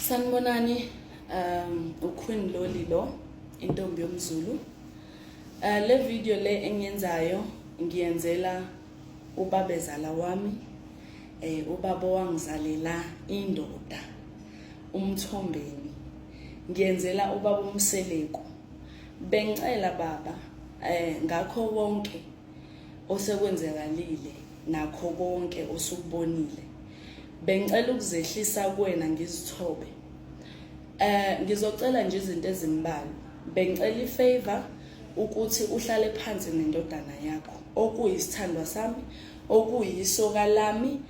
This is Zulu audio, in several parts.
Sanibonani, uQueen Loli lo, intombi yomZulu. Le video le engiyenzayo ngiyenzela ubabezala wami, ubaba wangizalela indoda, umthombeni. Ngiyenzela ubaba Mseleku. Bengicela baba, ngakho konke osekwenzekalile, nakho konke osukubonile. Bengicela ukuzehlisa kuwena ngizithobe. Ngizocela nje izinto ezimbalwa. Bengicela ifavor ukuthi uhlale phansi nendodana yakho, okuyisithandwa sami, okuyisoka lami.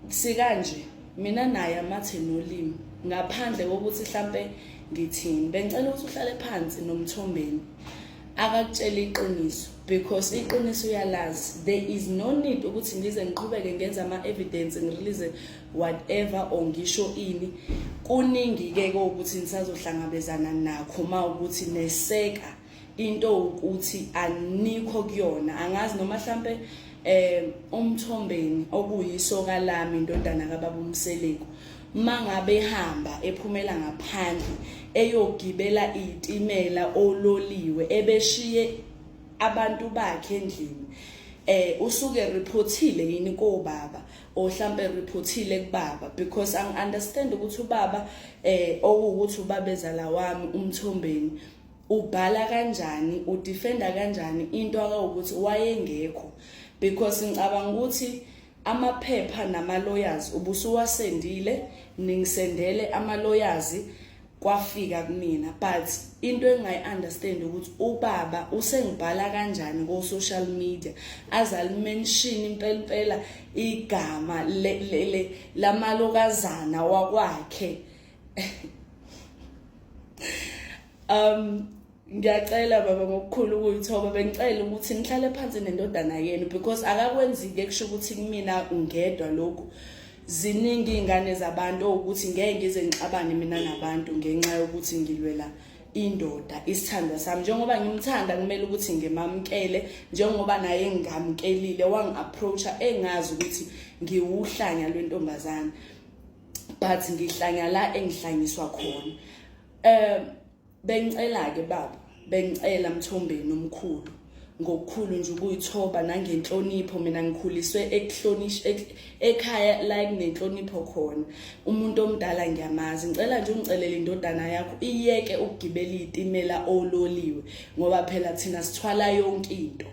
Sikanje mina naye amathe nolimi ngaphandle kokuthi mhlambe ngithini. Bengicela ukuthi uhlale phansi nomthombeni akakutshela iqiniso, because iqiniso uyalazi. There is no need ukuthi ngize ngiqhubeke ngenza ama-evidence ngirelease whatever or ngisho ini. Kuningi-ke ukuthi nisazohlangabezana nakho uma ukuthi neseka into ukuthi anikho kuyona. Angazi noma mhlambe umthombeni okuyisoka lami indodana kababa Mseleku mangabe ehamba ephumela ngaphandle eyogibela izitimela ololiwe ebeshiye abantu bakhe endlini, usuke reportile yini kobaba ohlambe reportile kubaba, because I understand ukuthi ubaba okuwukuthi ubabezala wami umthombeni ubhala kanjani, udefenda kanjani into akawukuthi wayengekho, because ngicabanga ukuthi amaphepha nama-lawyers ubusuwasendile, ningisendele ama-lawyers kwafika kumina. But into engayi-understand ukuthi ubaba usengibhala kanjani ko-social media azalimention impela igama lamalokazana wakwakhe. Ngiyacela baba ngokukhulu ukuyithoba, bengicela ukuthi nihlale phansi nendodana yenu, because akakwenzike kusho ukuthi kumina ngedwa lokhu. Ziningi izingane zabantu ukuthi ngeke ngize ngixabane mina nabantu ngenxa yokuthi ngilwela indoda, isithandwa sami. Njengoba ngimthanda kumele ukuthi ngimamkele, njengoba naye ngamkelile wangi-approacha engazi ukuthi ngiwuhlanya lwentombazana, but ngihlanya la engihlanyiswa khona. Bengicela-ke baba, bengicela mthombeni omkhulu, ngokukhulu nje ukuyithoba nangenhlonipho. Mina ngikhuliswe ekhaya la kunenhlonipho khona. Umuntu omdala ngiyamazi. Ngicela nje ungicelele indodana yakho iyeke ukugibela izitimela ololiwe, ngoba phela thina sithwala yonke into.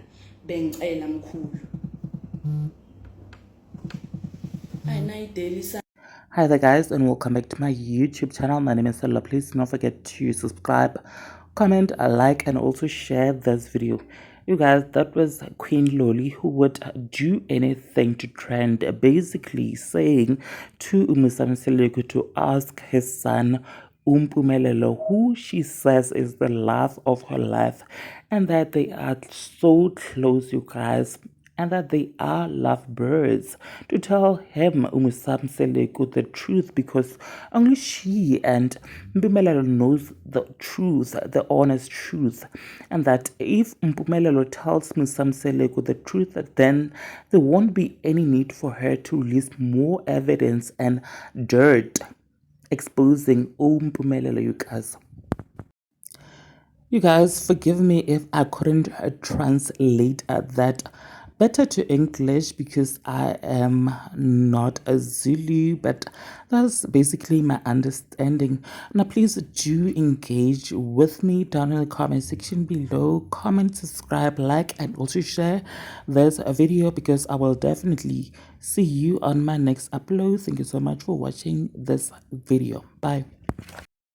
Bengicela mkhulu. Hi there guys, and welcome back to my YouTube channel. My name is Stella. Please do not forget to subscribe, comment, like, and also share this video. You guys, that was Queen Loli, who would do anything to trend, basically saying to Musa Mseleku to ask his son Mpumelelo, who she says is the love of her life, and that they are so close, you guys, and that they are lovebirds, to tell him, Musa Mseleku, the truth, because only she and Mpumelelo knows the truth, the honest truth, and that if Mpumelelo tells Musa Mseleku the truth, then there won't be any need for her to release more evidence and dirt exposing Mpumelelo, you guys. You guys, forgive me if I couldn't translate that better to English, because I am not a Zulu, but that's basically my understanding. Now please do engage with me down in the comment section below. Comment, subscribe, like, and also share this video, because I will definitely see you on my next upload. Thank you so much for watching this video. Bye.